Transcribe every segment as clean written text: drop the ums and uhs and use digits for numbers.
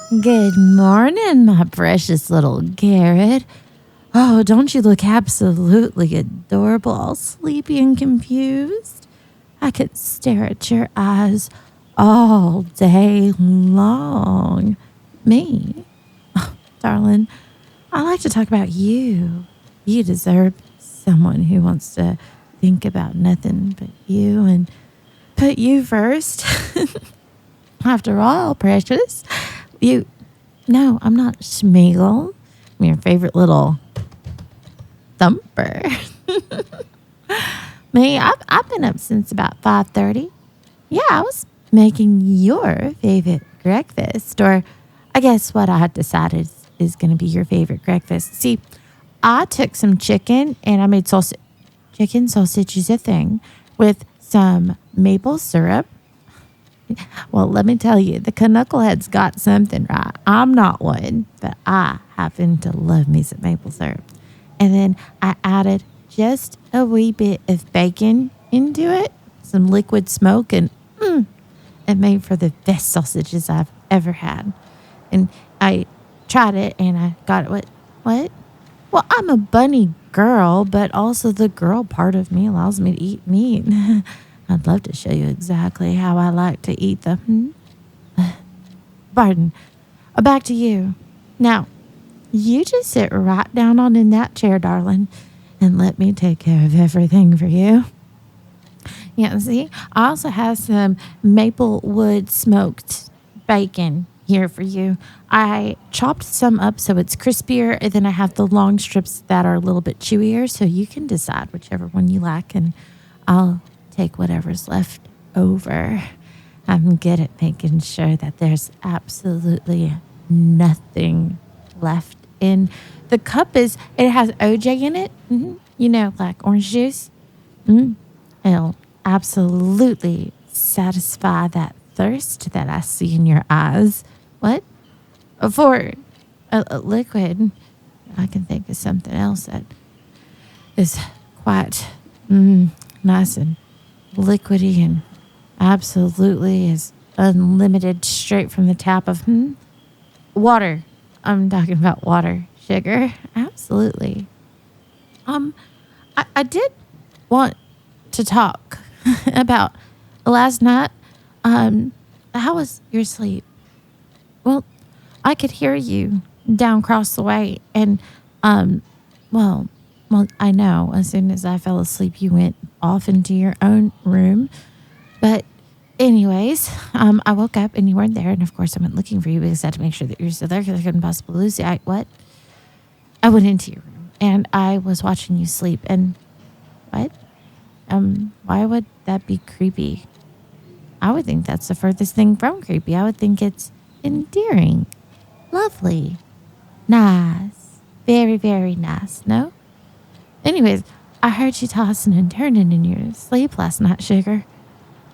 Good morning, my precious little Garrett. Oh, don't you look absolutely adorable, all sleepy and confused? I could stare at your eyes all day long. Me? Oh, darling, I like to talk about you. You deserve someone who wants to think about nothing but you and put you first. After all, precious, no, I'm not Schmeagle. I'm your favorite little thumper. Me, I've been up since about 5:30. Yeah, I was making your favorite breakfast, or I guess what I had decided is going to be your favorite breakfast. See, I took some chicken and I made sausage. Chicken sausage is a thing with some maple syrup. Well, let me tell you, the knucklehead's got something right. I'm not one, but I happen to love me some maple syrup. And then I added just a wee bit of bacon into it, some liquid smoke, and it made for the best sausages I've ever had. And I tried it and I got it. What? Well, I'm a bunny girl, but also the girl part of me allows me to eat meat. I'd love to show you exactly how I like to eat the... Pardon. Back to you. Now, you just sit right down on in that chair, darling, and let me take care of everything for you. Yeah, see, I also have some maple wood smoked bacon here for you. I chopped some up so it's crispier, and then I have the long strips that are a little bit chewier, so you can decide whichever one you like, and I'll take whatever's left over. I'm good at making sure that there's absolutely nothing left in the cup. It has OJ in it, you know, like orange juice. It'll absolutely satisfy that thirst that I see in your eyes. What? For a liquid, I can think of something else that is quite nice and liquidy and absolutely is unlimited straight from the tap of water. I'm talking about water, sugar. Absolutely. I did want to talk about last night. How was your sleep? Well, I could hear you down across the way, and well, I know as soon as I fell asleep, you went off into your own room. But anyways, I woke up and you weren't there, and of course I went looking for you because I had to make sure that you were still there because I couldn't possibly lose you. I went into your room and I was watching you sleep. And what? Why would that be creepy? I would think that's the furthest thing from creepy. I would think it's endearing, lovely, nice, very, very nice. No? Anyways, I heard you tossing and turning in your sleep last night, sugar.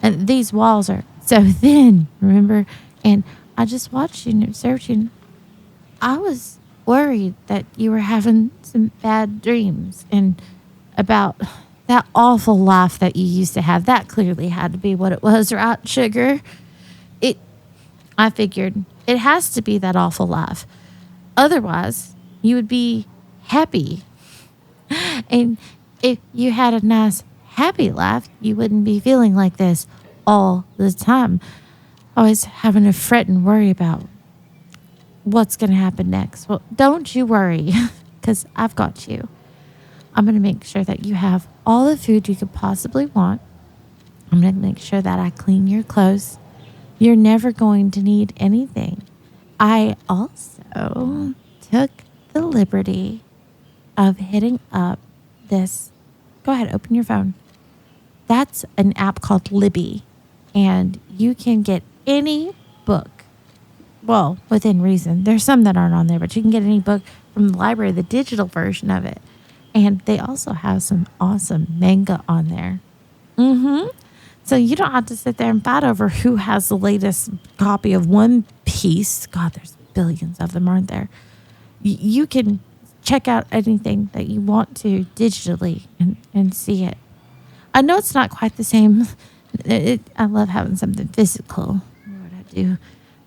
And these walls are so thin, remember? And I just watched you and observed you. And I was worried that you were having some bad dreams and about that awful life that you used to have. That clearly had to be what it was, right, sugar? I figured it has to be that awful life. Otherwise, you would be happy. And if you had a nice, happy life, you wouldn't be feeling like this all the time. Always having to fret and worry about what's going to happen next. Well, don't you worry, because I've got you. I'm going to make sure that you have all the food you could possibly want. I'm going to make sure that I clean your clothes. You're never going to need anything. I also took the liberty of hitting up this. Go ahead, open your phone. That's an app called Libby, and you can get any book. Well, within reason. There's some that aren't on there, but you can get any book from the library, the digital version of it. And they also have some awesome manga on there. So you don't have to sit there and fight over who has the latest copy of One Piece. God, there's billions of them, aren't there? You can check out anything that you want to digitally and see it. I know it's not quite the same. I love having something physical. You know what I do?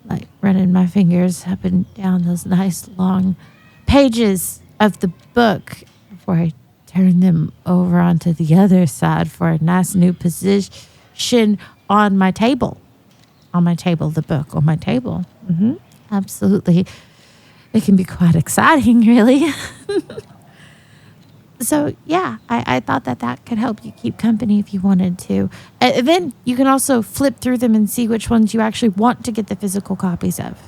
Like running my fingers up and down those nice long pages of the book before I turn them over onto the other side for a nice new position on my table. On my table, the book on my table. Absolutely. It can be quite exciting, really. So, yeah, I thought that could help you keep company if you wanted to. And then you can also flip through them and see which ones you actually want to get the physical copies of.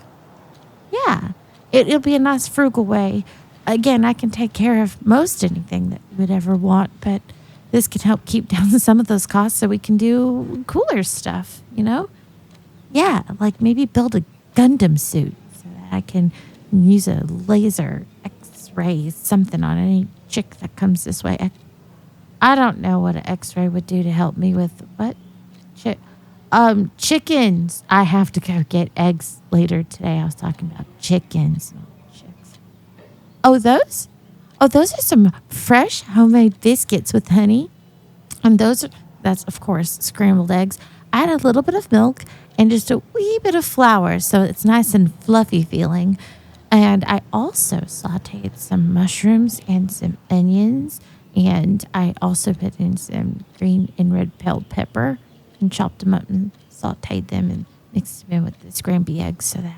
Yeah, it'll be a nice frugal way. Again, I can take care of most anything that you would ever want, but this can help keep down some of those costs so we can do cooler stuff, you know? Yeah, like maybe build a Gundam suit so that I can use a laser X-ray something on any chick that comes this way. I don't know what an X-ray would do to help me with what? Chickens. I have to go get eggs later today. I was talking about chickens, not chicks. Oh, those? Oh, those are some fresh homemade biscuits with honey. And that's of course scrambled eggs. I add a little bit of milk and just a wee bit of flour so it's nice and fluffy feeling. And I also sauteed some mushrooms and some onions. And I also put in some green and red bell pepper and chopped them up and sauteed them and mixed them in with the scrambled eggs so that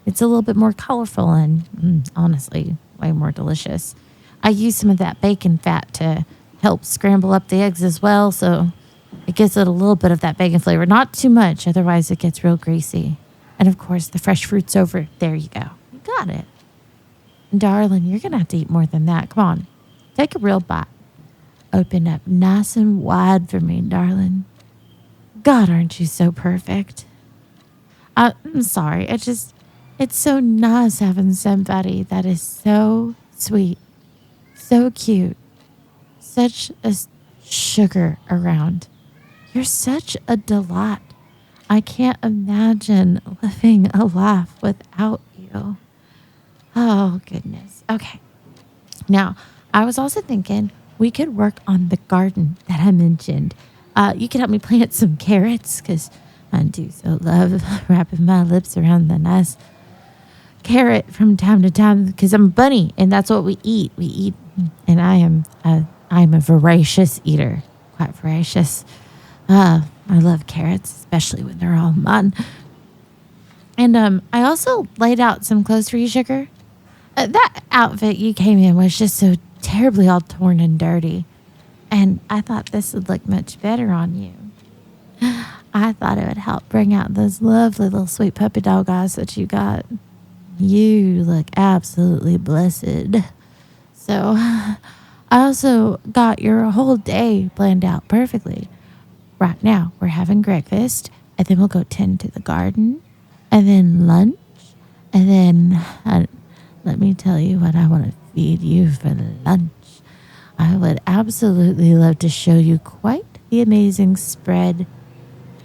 it's a little bit more colorful and honestly, way more delicious. I use some of that bacon fat to help scramble up the eggs as well. So it gives it a little bit of that bacon flavor. Not too much, otherwise it gets real greasy. And of course, the fresh fruits over. There you go. You got it. Darling, you're going to have to eat more than that. Come on. Take a real bite. Open up nice and wide for me, darling. God, aren't you so perfect? I'm sorry. It's so nice having somebody that is so sweet, so cute, such a sugar around. You're such a delight. I can't imagine living a life without you. Oh, goodness. Okay. Now, I was also thinking we could work on the garden that I mentioned. You can help me plant some carrots because I do so love wrapping my lips around the nice carrot from time to time because I'm a bunny and that's what we eat. We eat, and I'm a voracious eater, quite voracious. I love carrots, especially when they're all mine. And I also laid out some clothes for you, sugar. That outfit you came in was just so terribly all torn and dirty. And I thought this would look much better on you. I thought it would help bring out those lovely little sweet puppy dog eyes that you got. You look absolutely blessed. So I also got your whole day planned out perfectly. Right now, we're having breakfast, and then we'll go tend to the garden, and then lunch, and then let me tell you what I want to feed you for lunch. I would absolutely love to show you quite the amazing spread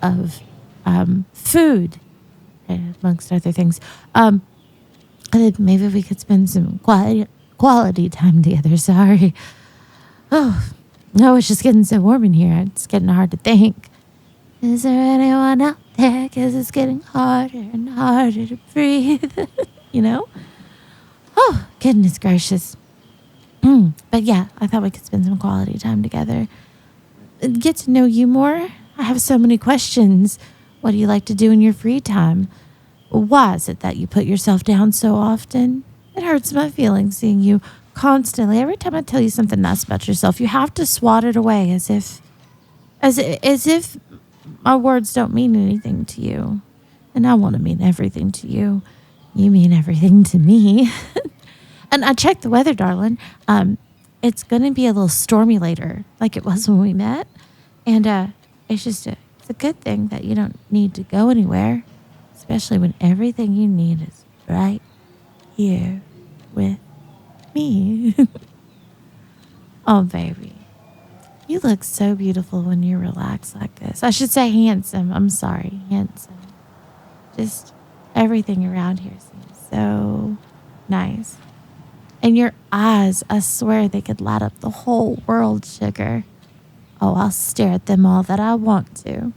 of food, amongst other things. And then maybe we could spend some quality time together. Sorry. Oh, no, it's just getting so warm in here. It's getting hard to think. Is there anyone out there? Because it's getting harder and harder to breathe. You know? Oh, goodness gracious. But yeah, I thought we could spend some quality time together. Get to know you more. I have so many questions. What do you like to do in your free time? Why is it that you put yourself down so often? It hurts my feelings seeing you constantly. Every time I tell you something nice about yourself, you have to swat it away as if my words don't mean anything to you. And I want to mean everything to you. You mean everything to me. And I checked the weather, darling. It's going to be a little stormy later, like it was when we met. And it's a good thing that you don't need to go anywhere, especially when everything you need is right here with me. Oh, baby. You look so beautiful when you're relaxed like this. I should say handsome. I'm sorry, handsome. Just everything around here seems so nice. And your eyes, I swear they could light up the whole world, sugar. Oh, I'll stare at them all that I want to.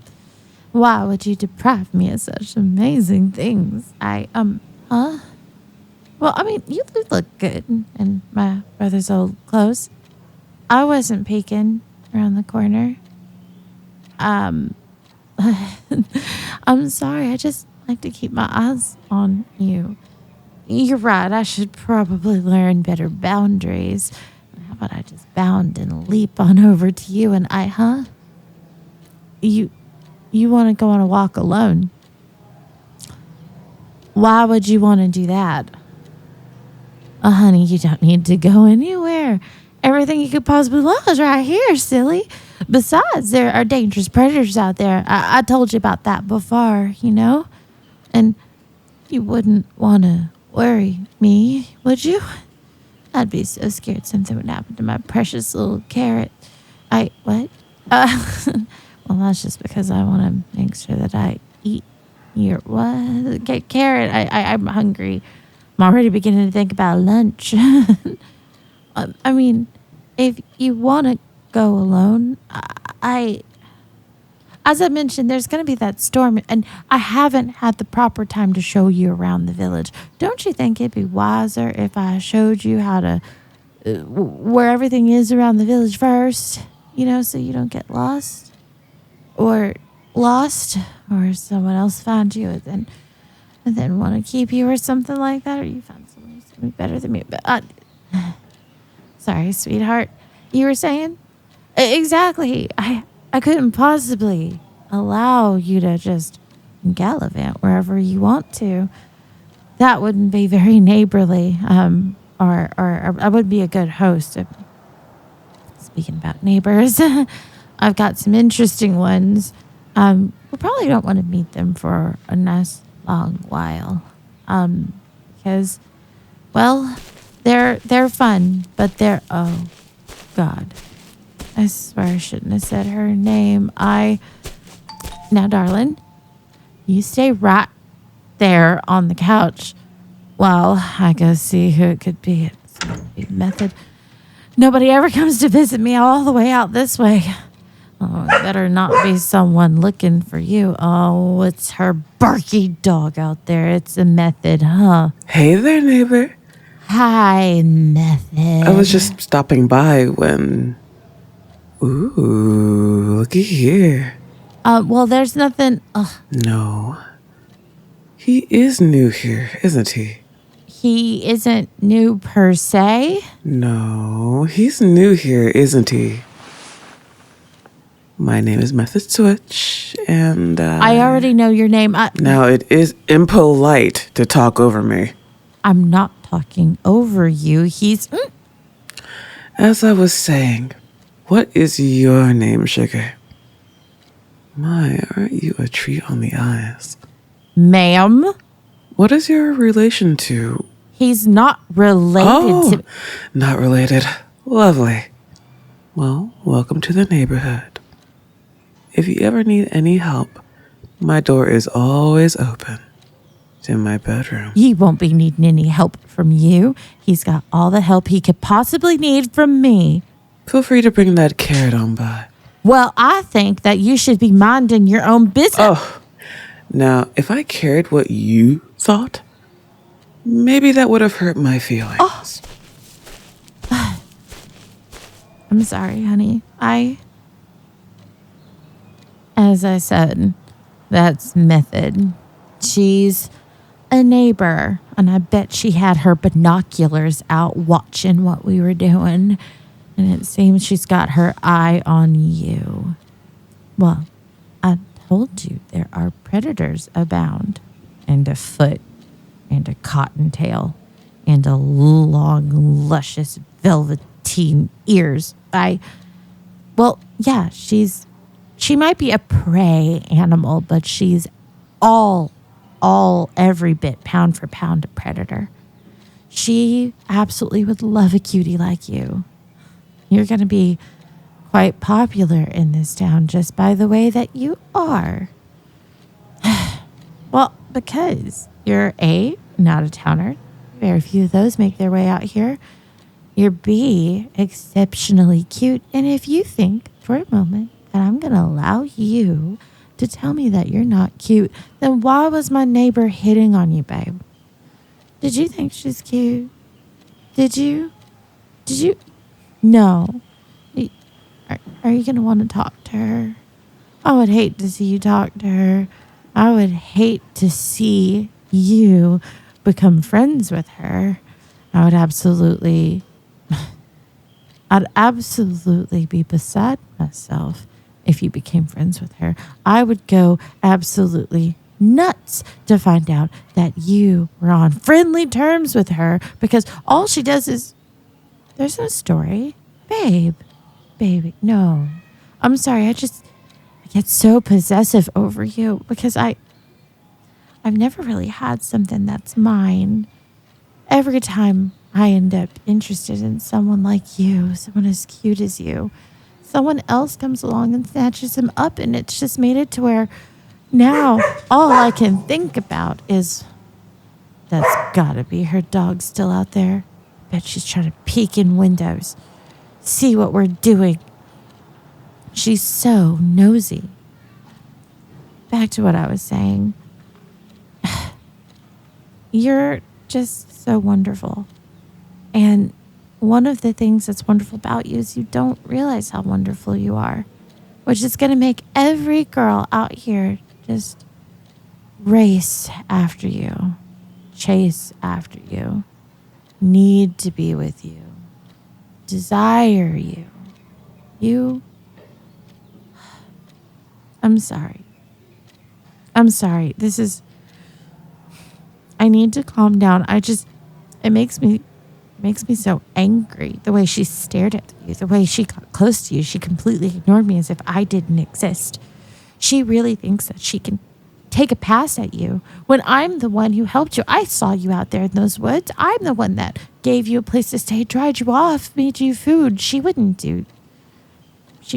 Why would you deprive me of such amazing things? Huh? Well, I mean, you do look good in my brother's old clothes. I wasn't peeking around the corner. Um, I'm sorry. I just like to keep my eyes on you. You're right. I should probably learn better boundaries. How about I just bound and leap on over to you and huh? You want to go on a walk alone? Why would you want to do that? Honey, you don't need to go anywhere. Everything you could possibly love is right here, silly. Besides, there are dangerous predators out there. I told you about that before, you know? And you wouldn't want to worry me, would you? I'd be so scared something would happen to my precious little carrot. What? Well, that's just because I want to make sure that I eat your, what? Carrot, I'm hungry. I'm already beginning to think about lunch. I mean, if you want to go alone, as I mentioned, there's going to be that storm, and I haven't had the proper time to show you around the village. Don't you think it'd be wiser if I showed you how to, where everything is around the village first, you know, so you don't get lost? Or someone else found you and then want to keep you or something like that, or you found someone who's better than me. But sorry, sweetheart. You were saying? Exactly. I couldn't possibly allow you to just gallivant wherever you want to. That wouldn't be very neighborly. Or I would be a good host. Speaking about neighbors, I've got some interesting ones. We probably don't want to meet them for a nice long while. Because, well, they're fun, but they're, oh, God. I swear I shouldn't have said her name. Now, darling, you stay right there on the couch while I go see who it could be. It's a method. Nobody ever comes to visit me all the way out this way. Oh, it better not be someone looking for you. Oh, it's her barky dog out there. It's a Method, huh? Hey there, neighbor. Hi, Method. I was just stopping by when... Ooh, looky here. Well, there's nothing... No. He is new here, isn't he? He isn't new per se. No, he's new here, isn't he? My name is Method Switch, and I already know your name. Now, it is impolite to talk over me. I'm not talking over you. He's... As I was saying, what is your name, sugar? My, aren't you a treat on the eyes? Ma'am? What is your relation to... He's not related to... Not related. Lovely. Well, welcome to the neighborhood. If you ever need any help, my door is always open. It's in my bedroom. He won't be needing any help from you. He's got all the help he could possibly need from me. Feel free to bring that carrot on by. Well, I think that you should be minding your own business. Oh, now, if I cared what you thought, maybe that would have hurt my feelings. Oh. I'm sorry, honey. As I said, that's Method. She's a neighbor, and I bet she had her binoculars out watching what we were doing. And it seems she's got her eye on you. Well, I told you there are predators abound. And a foot, and a cottontail, and a long, luscious velveteen ears. Well, yeah, she might be a prey animal, but she's every bit, pound for pound, a predator. She absolutely would love a cutie like you. You're going to be quite popular in this town just by the way that you are. Well, because you're A, not a towner. Very few of those make their way out here. You're B, exceptionally cute. And if you think for a moment that I'm going to allow you to tell me that you're not cute, then why was my neighbor hitting on you, babe? Did you think she's cute? Did you? Did you? No. Are you going to want to talk to her? I would hate to see you talk to her. I would hate to see you become friends with her. I'd absolutely be beside myself if you became friends with her. I would go absolutely nuts to find out that you were on friendly terms with her, because all she does is, there's no story. Baby, no. I'm sorry, I get so possessive over you because I've never really had something that's mine. Every time I end up interested in someone like you, someone as cute as you, someone else comes along and snatches him up, and it's just made it to where now all I can think about is, that's gotta be her dog still out there. Bet she's trying to peek in windows, see what we're doing. She's so nosy. Back to what I was saying. You're just so wonderful. And one of the things that's wonderful about you is you don't realize how wonderful you are, which is going to make every girl out here just race after you, chase after you, need to be with you, desire you. I'm sorry. I need to calm down. It makes me so angry the way she stared at you, the way she got close to you. She completely ignored me as if I didn't exist. She really thinks that she can take a pass at you when I'm the one who helped you. I saw you out there in those woods. I'm the one that gave you a place to stay, dried you off, made you food. She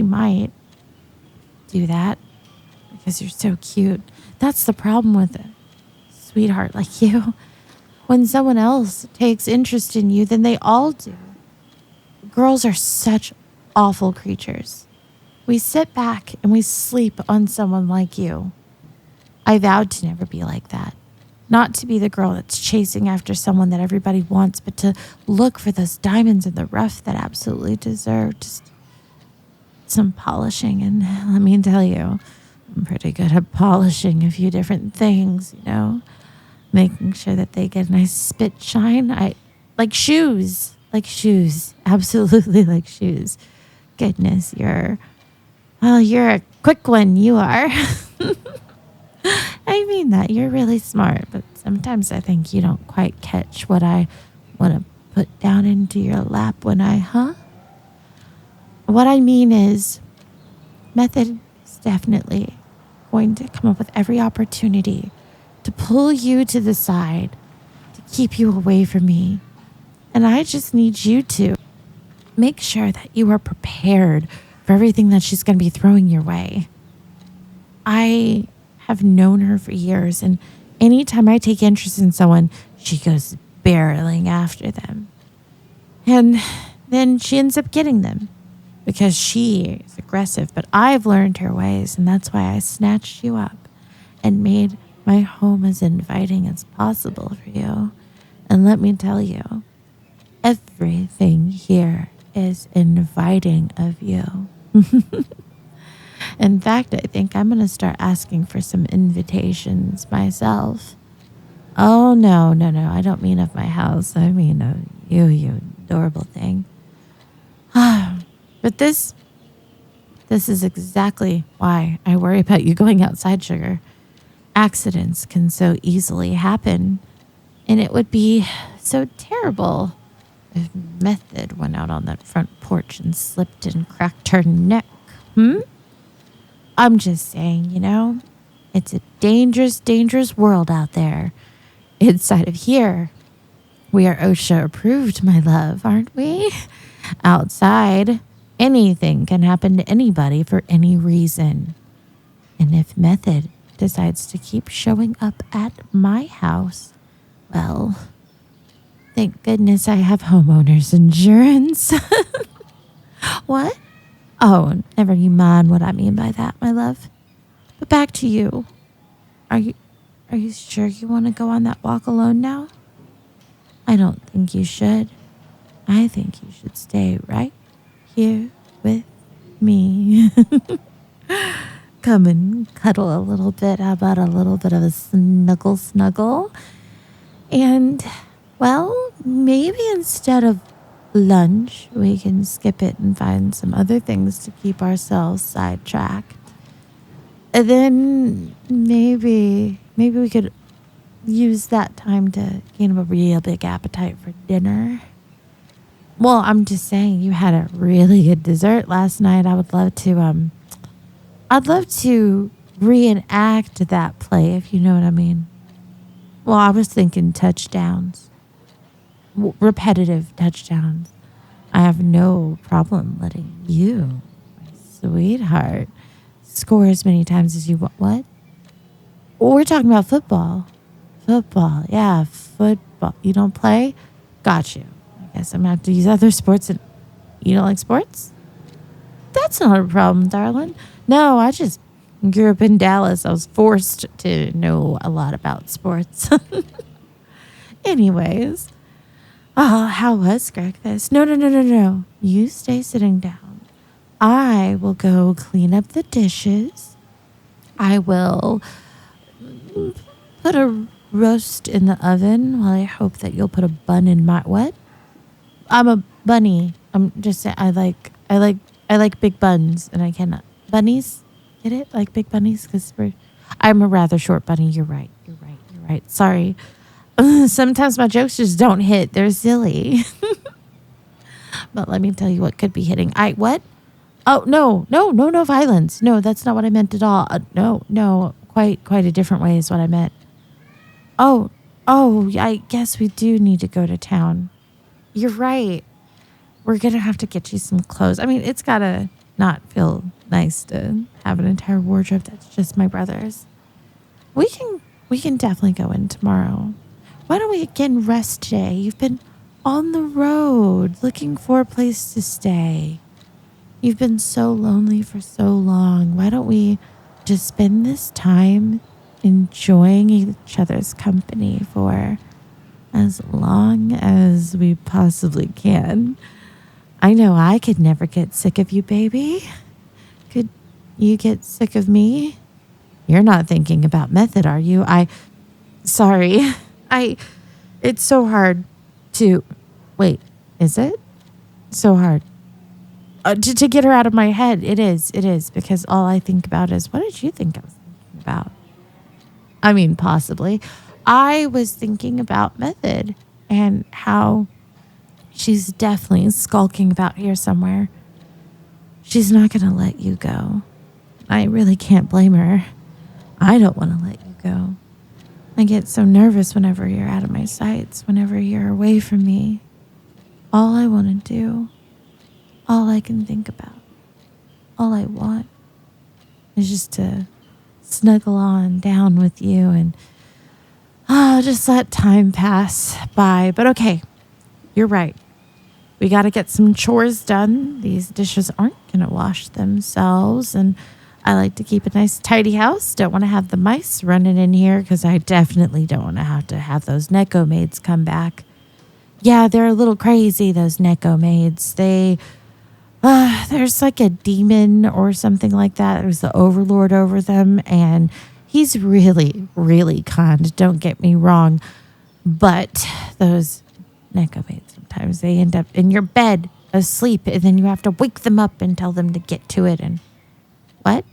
might do that because you're so cute. That's the problem with a sweetheart like you. When someone else takes interest in you, then they all do. Girls are such awful creatures. We sit back and we sleep on someone like you. I vowed to never be like that. Not to be the girl that's chasing after someone that everybody wants, but to look for those diamonds in the rough that absolutely deserve just some polishing. And let me tell you, I'm pretty good at polishing a few different things, making sure that they get a nice spit shine. Like shoes, absolutely like shoes. Goodness, you're a quick one, you are. I mean that, you're really smart, but sometimes I think you don't quite catch what I want to put down into your lap when What I mean is, Method is definitely going to come up with every opportunity to pull you to the side, to keep you away from me. And I just need you to make sure that you are prepared for everything that she's going to be throwing your way. I have known her for years, and anytime I take interest in someone, she goes barreling after them. And then she ends up getting them because she is aggressive. But I've learned her ways, and that's why I snatched you up and made my home as inviting as possible for you. And let me tell you, everything here is inviting of you. In fact, I think I'm going to start asking for some invitations myself. Oh, no. I don't mean of my house. I mean of you adorable thing. But this is exactly why I worry about you going outside, Sugar. Accidents can so easily happen, and it would be so terrible if Method went out on that front porch and slipped and cracked her neck. I'm just saying, it's a dangerous, dangerous world out there. Inside of here, we are OSHA approved, my love, aren't we? Outside, anything can happen to anybody for any reason. And if Method decides to keep showing up at my house, well, thank goodness I have homeowner's insurance. What? Oh, never you mind what I mean by that, my love. But back to you. Are you are you sure you want to go on that walk alone now? I don't think you should. I think you should stay right here with me. Come and cuddle a little bit. How about a little bit of a snuggle? And, well, maybe instead of lunch, we can skip it and find some other things to keep ourselves sidetracked. And then maybe we could use that time to gain a real big appetite for dinner. Well, I'm just saying you had a really good dessert last night. I'd love to reenact that play, if you know what I mean. Well, I was thinking touchdowns, repetitive touchdowns. I have no problem letting you, my sweetheart, score as many times as you want. What? Well, we're talking about football. Football, yeah, football. You don't play? Got you. I guess I'm gonna have to use other sports. And you don't like sports? That's not a problem, darling. No, I just grew up in Dallas. I was forced to know a lot about sports. Anyways, how was breakfast? No. You stay sitting down. I will go clean up the dishes. I will put a roast in the oven while I hope that you'll put a bun in my what? I'm a bunny. I'm just saying I like big buns and I cannot bunnies. Get it? Like big bunnies because I'm a rather short bunny. You're right. Sorry. Sometimes my jokes just don't hit. They're silly. But let me tell you what could be hitting. What? Oh, no violence. No, that's not what I meant at all. No, quite a different way is what I meant. Oh, I guess we do need to go to town. You're right. We're going to have to get you some clothes. I mean, it's got to not feel nice to have an entire wardrobe that's just my brother's. We can definitely go in tomorrow. Why don't we again rest today? You've been on the road looking for a place to stay. You've been so lonely for so long. Why don't we just spend this time enjoying each other's company for as long as we possibly can? I know I could never get sick of you, baby. Could you get sick of me? You're not thinking about method, are you? Sorry. It's so hard to, wait, is it? So hard. To get her out of my head. It is, because all I think about is, what did you think I was thinking about? I mean, possibly. I was thinking about method and how she's definitely skulking about here somewhere. She's not going to let you go. I really can't blame her. I don't want to let you go. I get so nervous whenever you're out of my sights, whenever you're away from me. All I want to do, all I can think about, all I want is just to snuggle on down with you and just let time pass by. But okay, you're right. We got to get some chores done. These dishes aren't going to wash themselves. And I like to keep a nice tidy house. Don't want to have the mice running in here because I definitely don't want to have those Neko maids come back. Yeah, they're a little crazy, those Neko maids. There's like a demon or something like that. There's the overlord over them. And he's really, really kind. Don't get me wrong. But those Neko maids, sometimes they end up in your bed asleep. And then you have to wake them up and tell them to get to it. And what?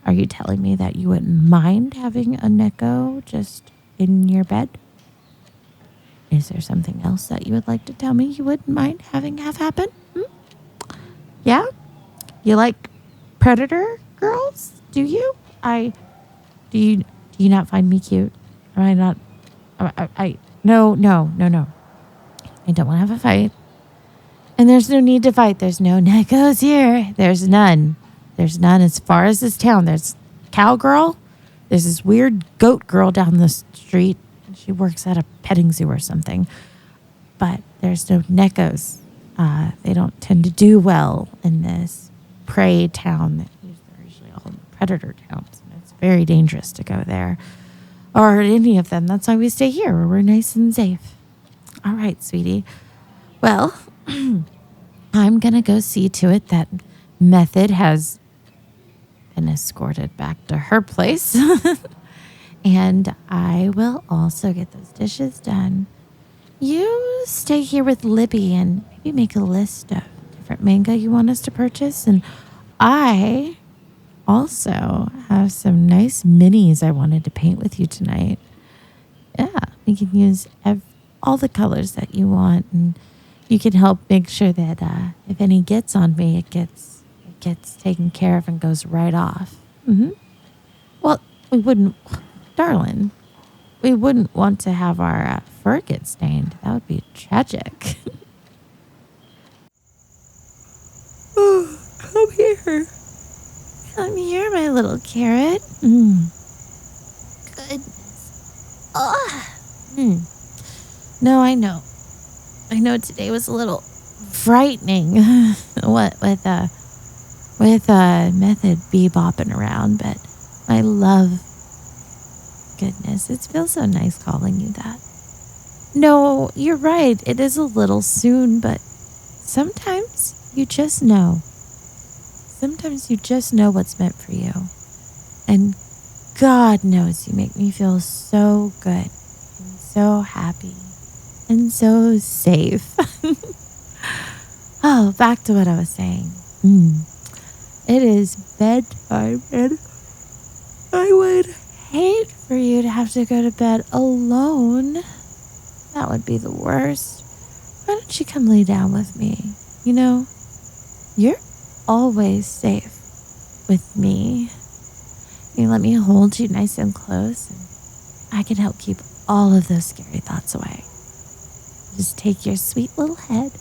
Are you telling me that you wouldn't mind having a Neko just in your bed? Is there something else that you would like to tell me you wouldn't mind having have happen? Yeah? You like predator girls? Do you? Do you not find me cute? Am I not? No. I don't want to have a fight. And there's no need to fight. There's no Nekos here. There's none. There's none as far as this town. There's cowgirl. There's this weird goat girl down the street. She works at a petting zoo or something. But there's no Nekos. They don't tend to do well in this prey town that they're usually all predator towns. It's very dangerous to go there or any of them. That's why we stay here where we're nice and safe. All right, sweetie. Well, I'm going to go see to it that Method has been escorted back to her place. And I will also get those dishes done. You stay here with Libby and maybe make a list of different manga you want us to purchase. And I also have some nice minis I wanted to paint with you tonight. Yeah, we can use all the colors that you want, and you can help make sure that if any gets on me, it gets taken care of and goes right off. Well, we wouldn't, darling. We wouldn't want to have our fur get stained. That would be tragic. Oh, come here. Come here, my little carrot. Goodness. No, I know. I know today was a little frightening. What with Method bebopping around, but my love. Goodness, it feels so nice calling you that. No, you're right. It is a little soon, but sometimes you just know. Sometimes you just know what's meant for you. And God knows you make me feel so good and so happy and so safe. Oh, back to what I was saying. It is bedtime, and I would hate for you to have to go to bed alone. That would be the worst. Why don't you come lay down with me? You know, you're always safe with me. You let me hold you nice and close, and I can help keep all of those scary thoughts away. Just take your sweet little head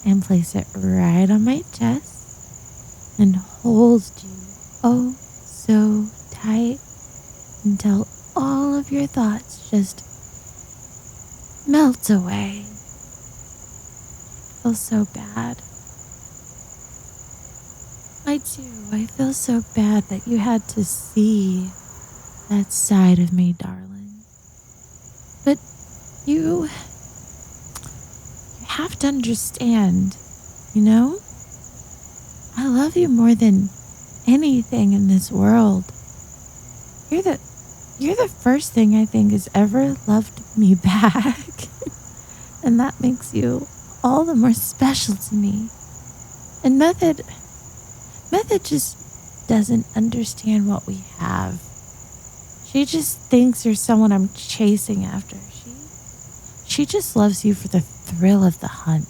and place it right on my chest and hold you oh so tight until all of your thoughts just melt away. I feel so bad. I do. I feel so bad that you had to see that side of me, darling. But you have to understand, you know? I love you more than anything in this world. You're the first thing I think has ever loved me back. And that makes you all the more special to me. And Method just doesn't understand what we have. She just thinks you're someone I'm chasing after. She just loves you for the thrill of the hunt.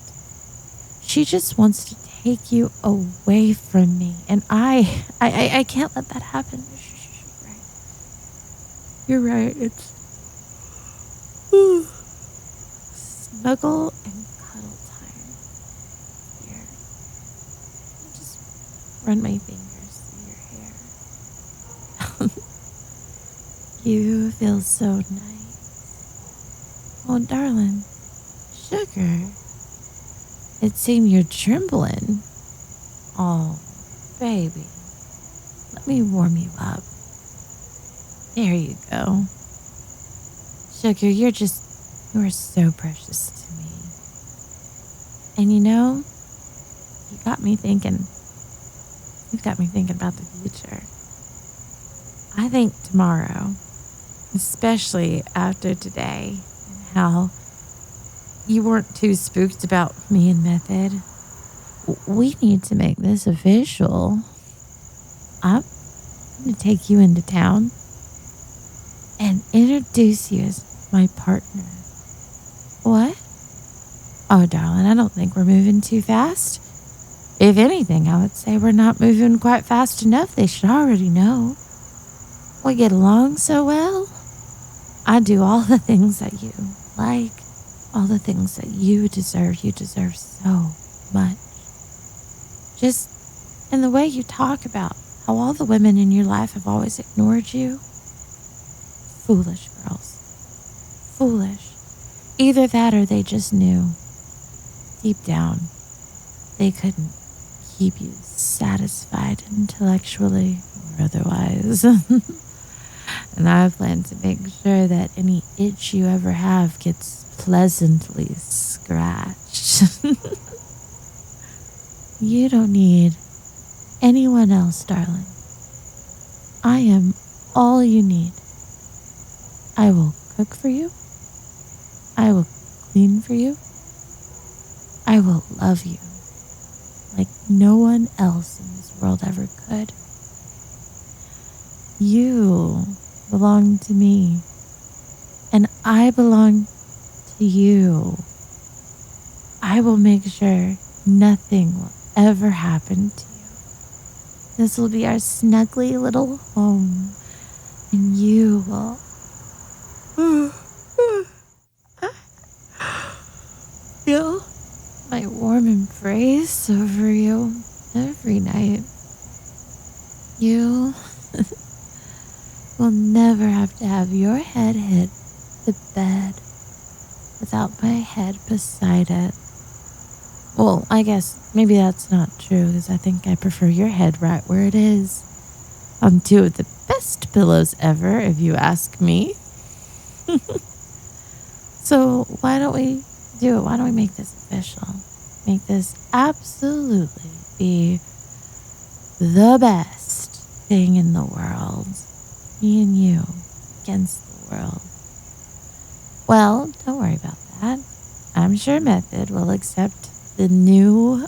She just wants to take you away from me. And I can't let that happen. You're right. It's snuggle and cuddle time. Here. Just run my fingers through your hair. You feel so nice. Oh, darling. Sugar. It seems you're trembling. Oh, baby. Let me warm you up. There you go. Sugar, you're so precious to me. And you know, you've got me thinking about the future. I think tomorrow, especially after today, and how you weren't too spooked about me and Method, we need to make this official. I'm going to take you into town and introduce you as my partner. What? Oh, darling, I don't think we're moving too fast. If anything, I would say we're not moving quite fast enough. They should already know. We get along so well. I do all the things that you like, all the things that you deserve. You deserve so much. Just in the way you talk about how all the women in your life have always ignored you. Foolish girls. Foolish. Either that or they just knew. Deep down, they couldn't keep you satisfied intellectually or or otherwise. And I plan to make sure that any itch you ever have gets pleasantly scratched. You don't need anyone else, darling. I am all you need. I will cook for you. I will clean for you. I will love you like no one else in this world ever could. You belong to me, and I belong to you. I will make sure nothing will ever happen to you. This will be our snuggly little home, and you will feel my warm embrace over you every night. You will never have to have your head hit the bed without my head beside it. Well, I guess maybe that's not true, because I think I prefer your head right where it is. On two of the best pillows ever, if you ask me. So why don't we do it? Why don't we make this official? Make this absolutely be the best thing in the world. Me and you against the world. Well, don't worry about that. I'm sure Method will accept the new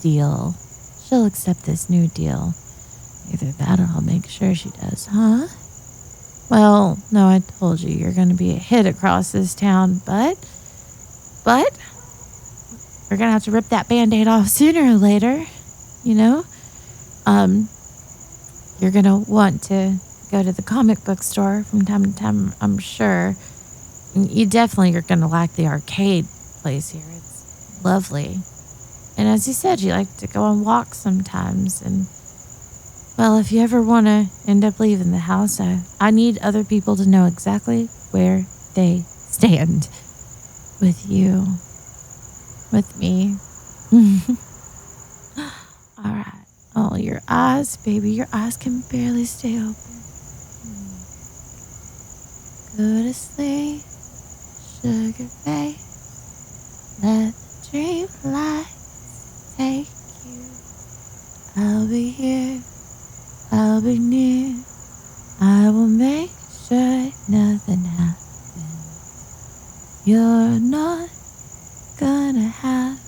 deal. She'll accept this new deal. Either that or I'll make sure she does, huh? Well, no, I told you you're going to be a hit across this town, but we're going to have to rip that Band-Aid off sooner or later, you know? You're going to want to go to the comic book store from time to time, I'm sure. You definitely are going to like the arcade place here. It's lovely. And as you said, you like to go on walks sometimes. And, well, if you ever want to end up leaving the house, I need other people to know exactly where they stand with you, with me. All right. Oh, your eyes, baby, your eyes can barely stay open. Go to sleep, sugar face. Let the dream lights take you. I'll be here, I'll be near. I will make sure nothing happens. You're not gonna have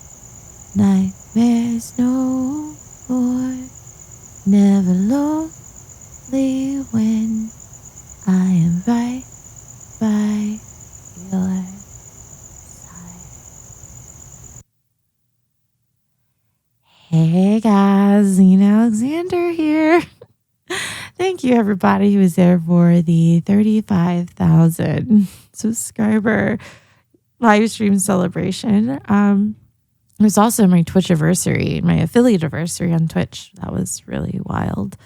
nightmares no more. Never lonely when I am right by your side. Hey guys, Zena Alexander here. Thank you everybody who was there for the 35,000 subscriber live stream celebration. It was also my Twitch anniversary, my affiliate anniversary on Twitch. That was really wild.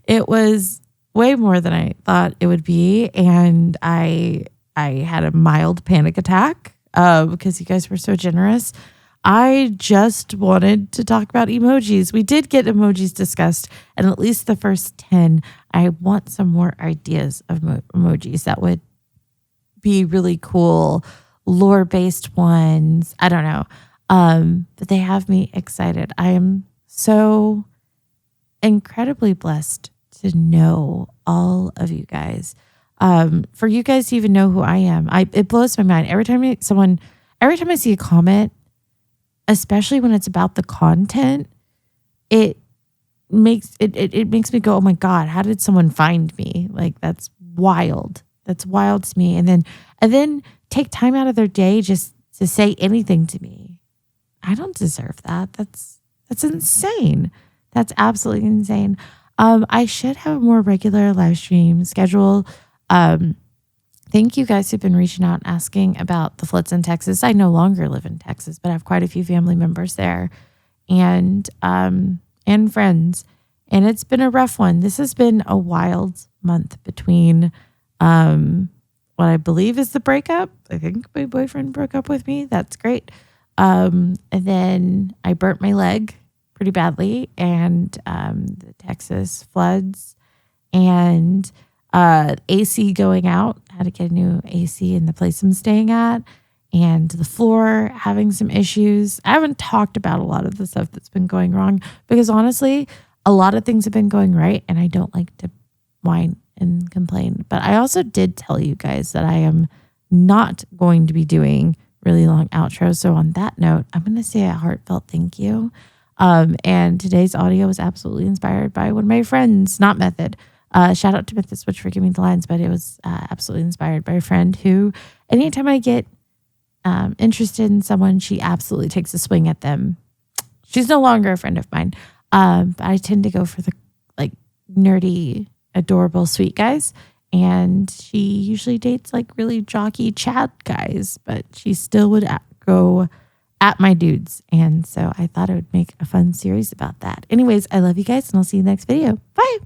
It was way more than I thought it would be, and I had a mild panic attack because you guys were so generous. I just wanted to talk about emojis. We did get emojis discussed, and at least the first 10. I want some more ideas of emojis that would be really cool, lore-based ones. I don't know. But they have me excited. I am so incredibly blessed to know all of you guys. For you guys to even know who I am, it blows my mind. Every time I see a comment, especially when it's about the content, it makes me go, oh my God, how did someone find me? Like, that's wild. That's wild to me. And then take time out of their day just to say anything to me. I don't deserve that. That's insane. That's absolutely insane. I should have a more regular live stream schedule. Thank you guys who've been reaching out and asking about the floods in Texas. I no longer live in Texas, but I have quite a few family members there and friends. And it's been a rough one. This has been a wild month between what I believe is the breakup. I think my boyfriend broke up with me. That's great. And then I burnt my leg pretty badly, and the Texas floods, and AC going out. Had to get a new AC in the place I'm staying at, and the floor having some issues. I haven't talked about a lot of the stuff that's been going wrong because honestly, a lot of things have been going right, and I don't like to whine and complain. But I also did tell you guys that I am not going to be doing really long outros. So on that note, I'm going to say a heartfelt thank you. And today's audio was absolutely inspired by one of my friends, not Method. Shout out to Method Switch for giving me the lines, but it was absolutely inspired by a friend who, anytime I get interested in someone, she absolutely takes a swing at them. She's no longer a friend of mine, but I tend to go for the like nerdy, adorable, sweet guys. And she usually dates like really jockey Chad guys, but she still would go at my dudes. And so I thought it would make a fun series about that. Anyways, I love you guys, and I'll see you in the next video. Bye.